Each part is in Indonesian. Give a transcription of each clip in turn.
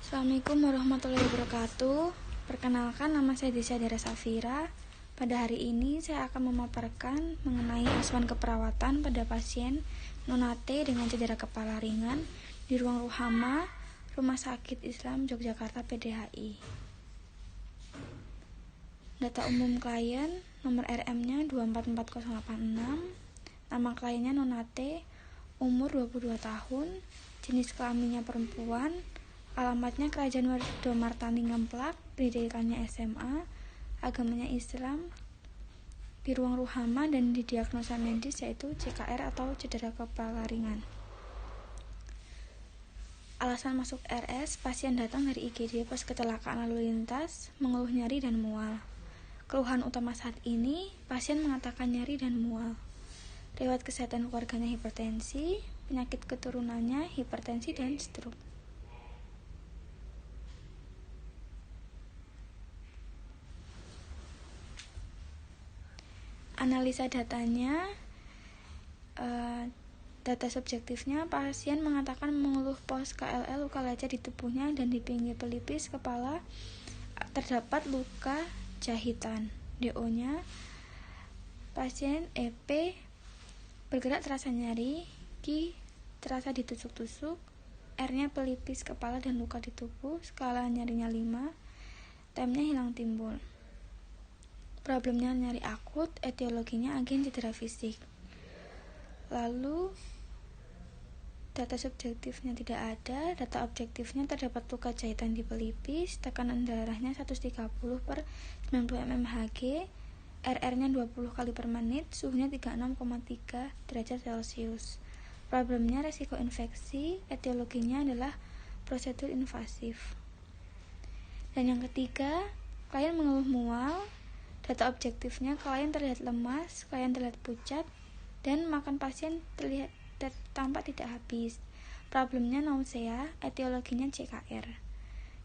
Assalamualaikum warahmatullahi wabarakatuh. Perkenalkan, nama saya Desya Dara Safira. Pada hari ini saya akan memaparkan mengenai asuhan keperawatan pada pasien non-AT dengan cedera kepala ringan di ruang Ruhama, Rumah Sakit Islam Yogyakarta PDHI. Data umum klien, nomor RM-nya 244086, nama kliennya non-AT, umur 22 tahun, jenis kelaminnya perempuan, alamatnya Kerajaan Wardomartani Ngemplak, pendidikannya SMA, agamanya Islam, di ruang Ruhama dan didiagnosa medis yaitu CKR atau cedera kepala ringan. Alasan masuk RS, pasien datang dari IGD pas kecelakaan lalu lintas, mengeluh nyari dan mual. Keluhan utama saat ini, pasien mengatakan nyari dan mual. Riwayat kesehatan keluarganya hipertensi, penyakit keturunannya hipertensi dan stroke. Analisa datanya, data subjektifnya, pasien mengatakan mengeluh pos KLL, luka lecet di tubuhnya dan di pinggir pelipis kepala terdapat luka jahitan. DO-nya, pasien EP bergerak terasa nyari, Q terasa ditusuk-tusuk, R-nya pelipis kepala dan luka di tubuh, skala nyarinya 5, time-nya hilang timbul. Problemnya nyari akut, etiologinya agen cedera fisik. Lalu data subjektifnya tidak ada, data objektifnya terdapat luka jahitan di pelipis, tekanan darahnya 130/90 mmHg, RR-nya 20 kali per menit, suhunya 36,3 derajat Celcius. Problemnya resiko infeksi, etiologinya adalah prosedur invasif. Dan yang ketiga, klien mengeluh mual. Data objektifnya, klien terlihat lemas, klien terlihat pucat, dan makan pasien terlihat tampak tidak habis. Problemnya nausea, etiologinya CKR.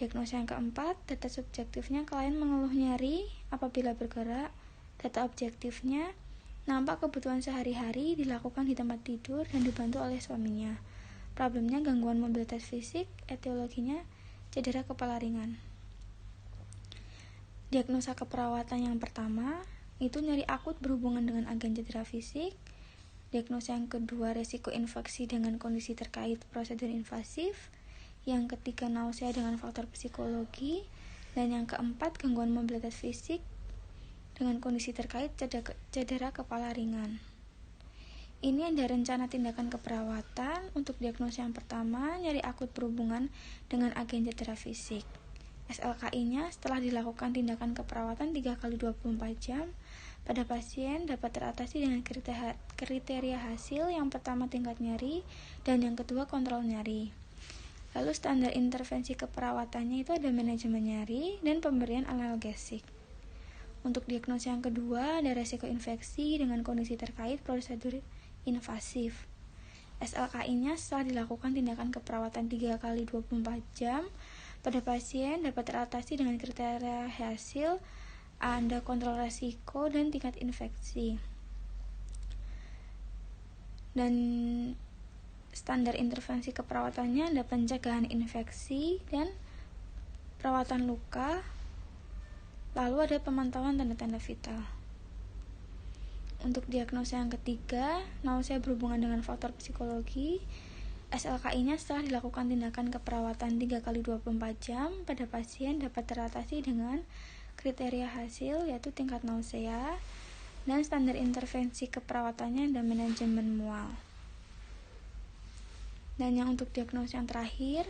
Diagnosa yang keempat, data subjektifnya, klien mengeluh nyeri apabila bergerak. Data objektifnya, nampak kebutuhan sehari-hari dilakukan di tempat tidur dan dibantu oleh suaminya. Problemnya gangguan mobilitas fisik, etiologinya cedera kepala ringan. Diagnosa keperawatan yang pertama itu nyeri akut berhubungan dengan agen cedera fisik. Diagnosa yang kedua resiko infeksi dengan kondisi terkait prosedur invasif. Yang ketiga nausea dengan faktor psikologi. Dan yang keempat gangguan mobilitas fisik dengan kondisi terkait cedera kepala ringan. Ini ada rencana tindakan keperawatan. Untuk diagnosa yang pertama, nyeri akut berhubungan dengan agen cedera fisik. SLKI-nya setelah dilakukan tindakan keperawatan 3x24 jam pada pasien dapat teratasi dengan kriteria hasil. Yang pertama tingkat nyeri dan yang kedua kontrol nyeri. Lalu standar intervensi keperawatannya itu ada manajemen nyeri dan pemberian analgesik. Untuk diagnosa yang kedua ada resiko infeksi dengan kondisi terkait prosedur invasif. SLKI-nya setelah dilakukan tindakan keperawatan 3x24 jam pada pasien dapat teratasi dengan kriteria hasil, ada kontrol resiko dan tingkat infeksi. Dan standar intervensi keperawatannya ada pencegahan infeksi dan perawatan luka. Lalu ada pemantauan tanda-tanda vital. Untuk diagnosa yang ketiga, nausea berhubungan dengan faktor psikologi. SLKI-nya setelah dilakukan tindakan keperawatan 3x24 jam pada pasien dapat teratasi dengan kriteria hasil yaitu tingkat nausea dan standar intervensi keperawatannya dan manajemen mual. Dan yang untuk diagnosa yang terakhir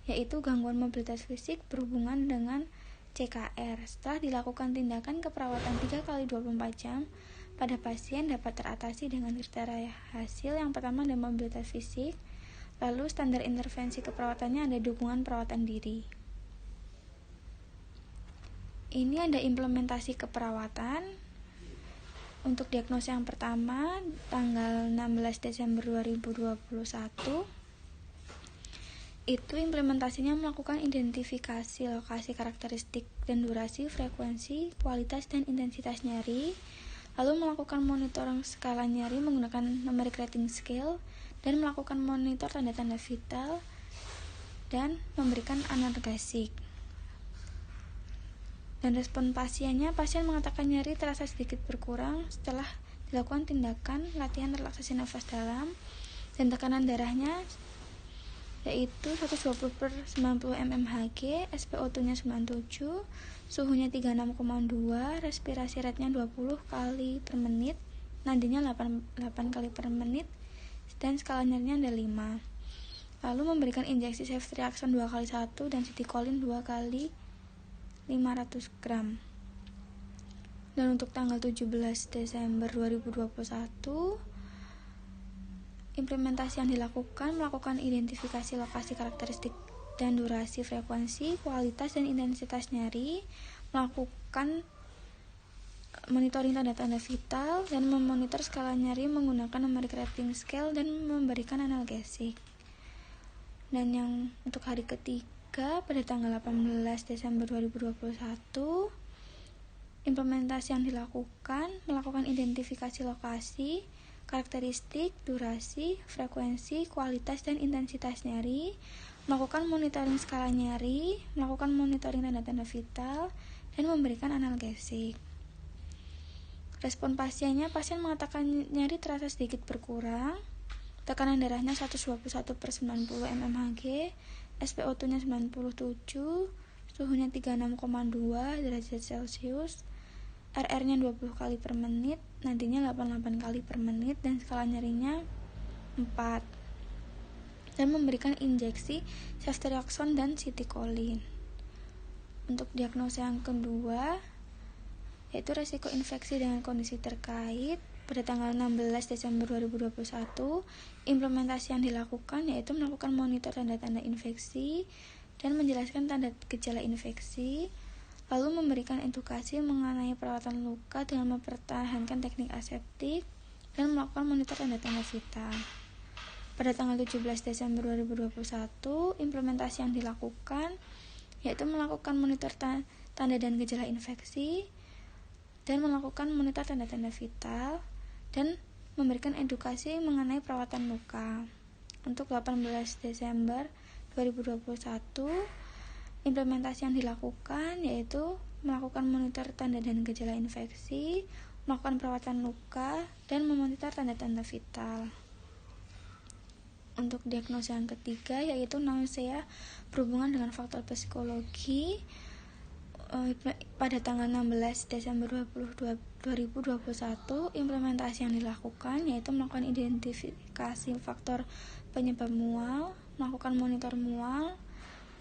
yaitu gangguan mobilitas fisik berhubungan dengan CKR. Setelah dilakukan tindakan keperawatan 3x24 jam pada pasien dapat teratasi dengan kriteria hasil. Yang pertama ada mobilitas fisik. Lalu standar intervensi keperawatannya ada dukungan perawatan diri. Ini ada implementasi keperawatan. Untuk diagnosa yang pertama tanggal 16 Desember 2021 itu implementasinya melakukan identifikasi lokasi karakteristik dan durasi, frekuensi, kualitas dan intensitas nyeri. Lalu melakukan monitoring skala nyeri menggunakan numeric rating scale dan melakukan monitor tanda-tanda vital dan memberikan analgesik. Dan respon pasiennya, pasien mengatakan nyeri terasa sedikit berkurang setelah dilakukan tindakan latihan relaksasi nafas dalam, dan tekanan darahnya yaitu 120/90 mmHg, SpO2-nya 97, suhunya 36,2, respirasi rate-nya 20 kali per menit, nadinya 8 kali per menit, dan skala nyerinya ada 5. Lalu memberikan injeksi ceftriaxone 2x1 dan citicoline 2 kali 500 gram. Dan untuk tanggal 17 Desember 2021, implementasi yang dilakukan melakukan identifikasi lokasi karakteristik dan durasi, frekuensi, kualitas, dan intensitas nyeri, melakukan monitoring tanda-tanda vital, dan memonitor skala nyeri menggunakan numeric rating scale, dan memberikan analgesik. Dan yang untuk hari ketiga pada tanggal 18 Desember 2021, implementasi yang dilakukan melakukan identifikasi lokasi, karakteristik, durasi, frekuensi, kualitas, dan intensitas nyeri, melakukan monitoring skala nyeri, melakukan monitoring tanda-tanda vital, dan memberikan analgesik. Respon pasiennya, pasien mengatakan nyeri terasa sedikit berkurang, tekanan darahnya 121/90 mmHg, SpO2-nya 97, suhunya 36,2 derajat Celcius, RR-nya 20 kali per menit, nadinya 88 kali per menit, dan skala nyerinya 4. Dan memberikan injeksi ceftriaxone dan citicoline. Untuk diagnosa yang kedua, yaitu resiko infeksi dengan kondisi terkait, pada tanggal 16 Desember 2021, implementasi yang dilakukan yaitu melakukan monitor tanda-tanda infeksi dan menjelaskan tanda gejala infeksi, lalu memberikan edukasi mengenai perawatan luka dengan mempertahankan teknik aseptik, dan melakukan monitor tanda-tanda vital. Pada tanggal 17 Desember 2021, implementasi yang dilakukan yaitu melakukan monitor tanda dan gejala infeksi, dan melakukan monitor tanda-tanda vital, dan memberikan edukasi mengenai perawatan luka. Untuk 18 Desember 2021, implementasi yang dilakukan yaitu melakukan monitor tanda dan gejala infeksi, melakukan perawatan luka, dan memonitor tanda-tanda vital. Untuk diagnosa yang ketiga yaitu nausea berhubungan dengan faktor psikologi, pada tanggal 16 Desember 2021, implementasi yang dilakukan yaitu melakukan identifikasi faktor penyebab mual, melakukan monitor mual,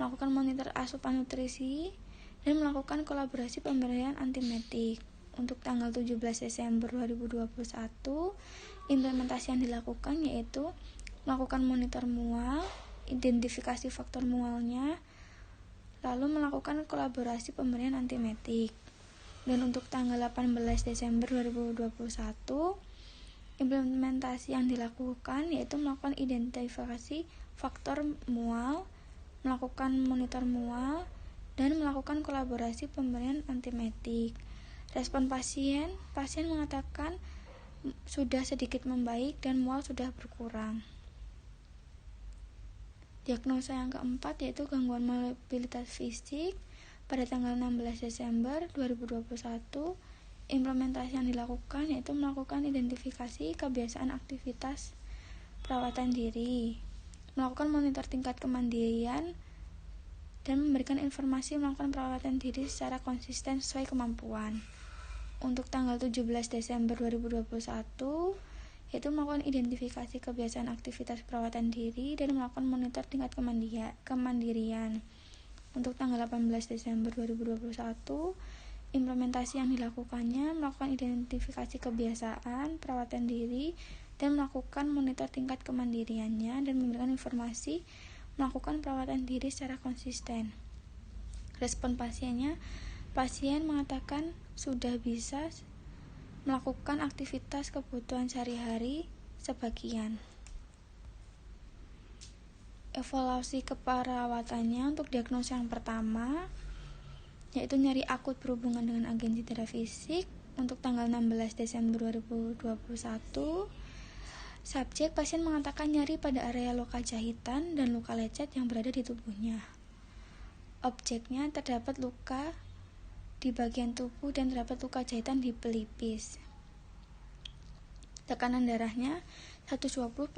melakukan monitor asupan nutrisi, dan melakukan kolaborasi pemberian antimetik. Untuk tanggal 17 Desember 2021, implementasi yang dilakukan yaitu melakukan monitor mual, identifikasi faktor mualnya, lalu melakukan kolaborasi pemberian antimetik. Dan untuk tanggal 18 Desember 2021, implementasi yang dilakukan yaitu melakukan identifikasi faktor mual, melakukan monitor mual, dan melakukan kolaborasi pemberian antimetik. Respon pasien mengatakan sudah sedikit membaik dan mual sudah berkurang. Diagnosa yang keempat yaitu gangguan mobilitas fisik. Pada tanggal 16 Desember 2021, implementasi yang dilakukan yaitu melakukan identifikasi kebiasaan aktivitas perawatan diri, melakukan monitor tingkat kemandirian, dan memberikan informasi melakukan perawatan diri secara konsisten sesuai kemampuan. Untuk tanggal 17 Desember 2021, yaitu melakukan identifikasi kebiasaan aktivitas perawatan diri dan melakukan monitor tingkat kemandirian. Untuk tanggal 18 Desember 2021, implementasi yang dilakukannya melakukan identifikasi kebiasaan perawatan diri dan melakukan monitor tingkat kemandiriannya, dan memberikan informasi melakukan perawatan diri secara konsisten. Respon pasien mengatakan sudah bisa melakukan aktivitas kebutuhan sehari-hari sebagian. Evaluasi keperawatannya untuk diagnosa yang pertama yaitu nyeri akut berhubungan dengan agen cedera fisik. Untuk tanggal 16 Desember 2021, Subjek, pasien mengatakan nyeri pada area luka jahitan dan luka lecet yang berada di tubuhnya. Objeknya, terdapat luka di bagian tubuh dan terdapat luka jahitan di pelipis. Tekanan darahnya 120/80,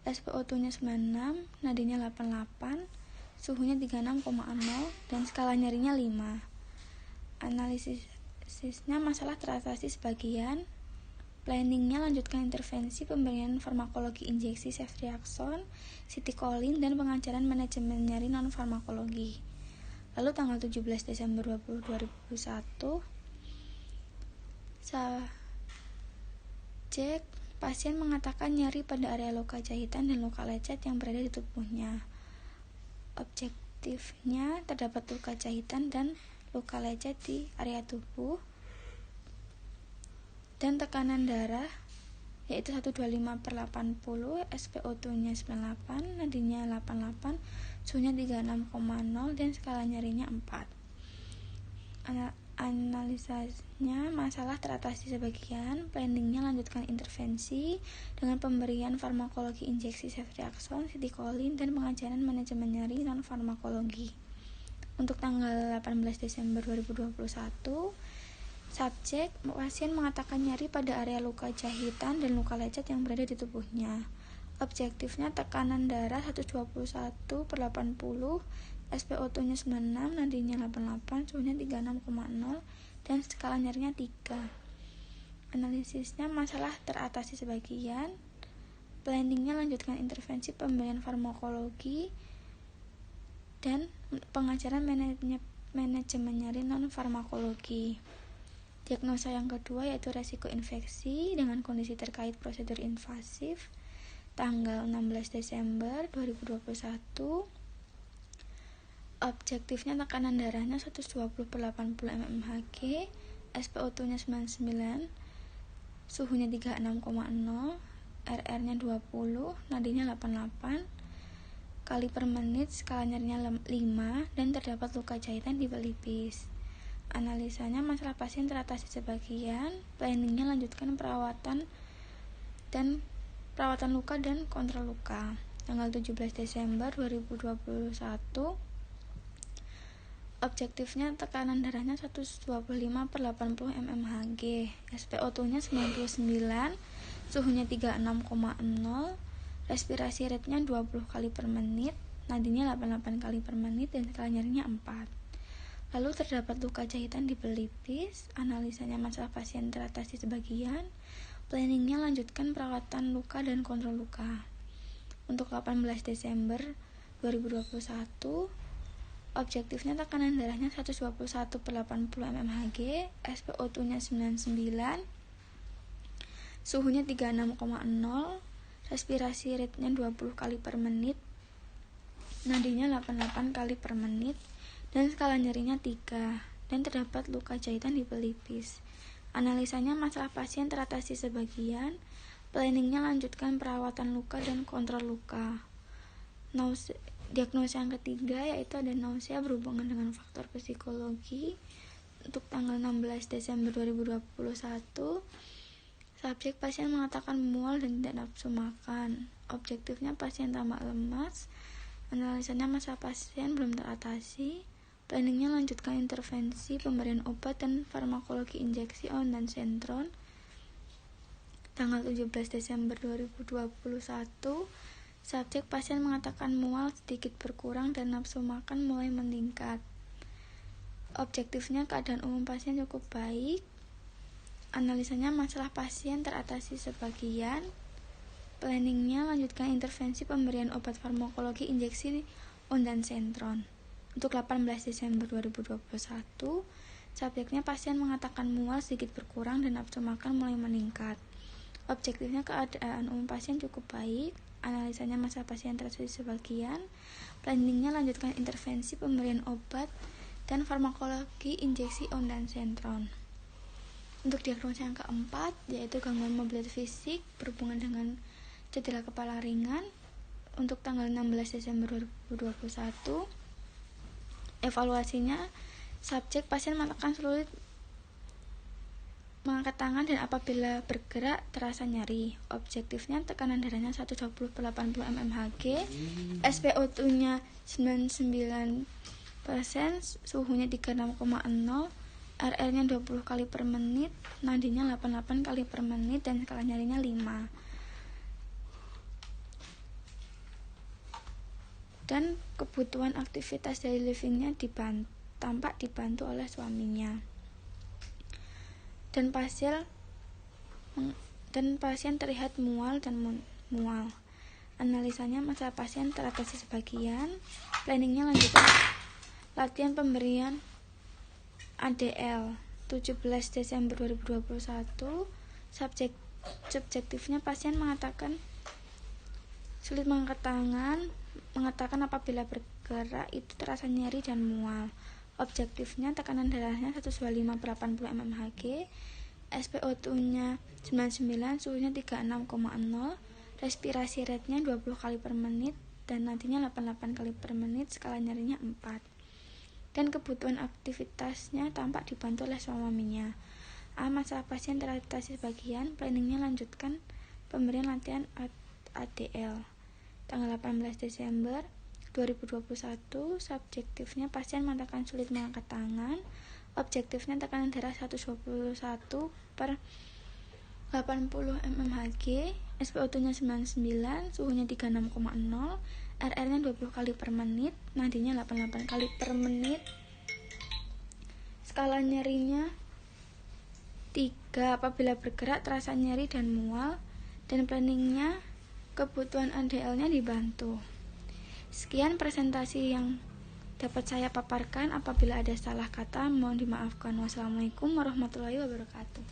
SpO2-nya 96, nadinya 88, suhunya 36,0 dan skala nyerinya 5. Analisisnya masalah teratasi sebagian. Planningnya lanjutkan intervensi pemberian farmakologi injeksi ceftriaxone, sitikolin, dan pengajaran manajemen nyeri non-farmakologi. Lalu tanggal 17 Desember 2001, subjek, pasien mengatakan nyeri pada area luka jahitan dan luka lecet yang berada di tubuhnya. Objektifnya, terdapat luka jahitan dan luka lecet di area tubuh dan tekanan darah yaitu 125/80, SpO2-nya 98, nadinya 88, suhunya 36,0 dan skala nyerinya 4. Analisanya masalah teratasi sebagian. Planningnya lanjutkan intervensi dengan pemberian farmakologi injeksi ceftriaxone, sitikolin, dan pengajaran manajemen nyeri non-farmakologi. Untuk tanggal 18 Desember 2021, subjek, pasien mengatakan nyeri pada area luka jahitan dan luka lecet yang berada di tubuhnya. Objektifnya tekanan darah 121/80, SpO2-nya 96, nadinya 88, suhunya 36,0 dan skala nyerinya 3. Analisisnya masalah teratasi sebagian. Planningnya lanjutkan intervensi pemberian farmakologi dan pengajaran manajemen nyeri non-farmakologi. Diagnosa yang kedua yaitu resiko infeksi dengan kondisi terkait prosedur invasif. Tanggal 16 Desember 2021. Objektifnya tekanan darahnya 120/80 mmHg, SpO2-nya 99, suhunya 36,0, RR-nya 20, nadinya 88 kali per menit, skala nyerinya 5 dan terdapat luka jahitan di pelipis. Analisanya masalah pasien teratasi sebagian. Planningnya lanjutkan perawatan luka dan kontrol luka. Tanggal 17 Desember 2021. Objektifnya tekanan darahnya 125/80 mmHg, SpO2-nya 99, suhunya 36,0, respirasi rate-nya 20 kali per menit, nadinya 88 kali per menit dan skala nyerinya 4. Lalu terdapat luka jahitan di pelipis. Analisanya masalah pasien teratasi sebagian. Planningnya lanjutkan perawatan luka dan kontrol luka. Untuk 18 Desember 2021, objektifnya tekanan darahnya 121/80 mmHg, SpO2-nya 99, suhunya 36,0, respirasi rate-nya 20 kali per menit, nadinya 88 kali per menit, dan skala nyerinya 3, dan terdapat luka jahitan di pelipis. Analisanya masalah pasien teratasi sebagian. Planningnya lanjutkan perawatan luka dan kontrol luka. Diagnosa yang ketiga yaitu ada nausea berhubungan dengan faktor psikologi. Untuk tanggal 16 Desember 2021, subjek, pasien mengatakan mual dan tidak nafsu makan. Objektifnya pasien tampak lemas. Analisanya masalah pasien belum teratasi. Planningnya lanjutkan intervensi pemberian obat dan farmakologi injeksi ondansetron. Tanggal 17 Desember 2021, subjek, pasien mengatakan mual sedikit berkurang dan nafsu makan mulai meningkat. Objektifnya keadaan umum pasien cukup baik. Analisanya masalah pasien teratasi sebagian. Planningnya lanjutkan intervensi pemberian obat farmakologi injeksi ondansetron. Untuk 18 Desember 2021, subjeknya pasien mengatakan mual sedikit berkurang dan nafsu makan mulai meningkat. Objektifnya keadaan umum pasien cukup baik. Analisanya masalah pasien teratasi sebagian. Planningnya lanjutkan intervensi pemberian obat dan farmakologi injeksi ondansetron. Untuk diagnosa yang keempat yaitu gangguan mobilitas fisik berhubungan dengan cedera kepala ringan. Untuk tanggal 16 Desember 2021, evaluasinya subjek, pasien mengatakan sulit mengangkat tangan dan apabila bergerak terasa nyeri. Objektifnya tekanan darahnya 120/80 mmHg, SpO2-nya 99%, suhunya 36,0, RR-nya 20 kali per menit, nadinya 88 kali per menit, dan skala nyerinya 5. Dan kebutuhan aktivitas daily living-nya tampak dibantu oleh suaminya. Dan pasien terlihat mual dan mual. Analisanya masalah pasien teratasi sebagian. Planningnya lanjutan latihan pemberian ADL 17 Desember 2021. Subjektifnya pasien mengatakan sulit mengangkat tangan, mengatakan apabila bergerak itu terasa nyeri dan mual. Objektifnya tekanan darahnya 125/80 mmHg, SpO2-nya 99, suhunya 36,0, respirasi rate-nya 20 kali per menit, dan nadinya 88 kali per menit, skala nyerinya 4. Dan kebutuhan aktivitasnya tampak dibantu oleh suaminya. Masalah pasien teratasi sebagian. Planningnya lanjutkan pemberian latihan ADL tanggal 18 Desember 2021. Subjektifnya pasien mengatakan sulit mengangkat tangan. Objektifnya tekanan darah 121/80 mmHg, SpO2-nya 99, suhunya 36,0, RR-nya 20 kali per menit, nadinya 88 kali per menit, skala nyerinya 3, apabila bergerak terasa nyeri dan mual, dan planningnya kebutuhan ADL-nya dibantu. Sekian presentasi yang dapat saya paparkan. Apabila ada salah kata mohon dimaafkan. Wassalamualaikum warahmatullahi wabarakatuh.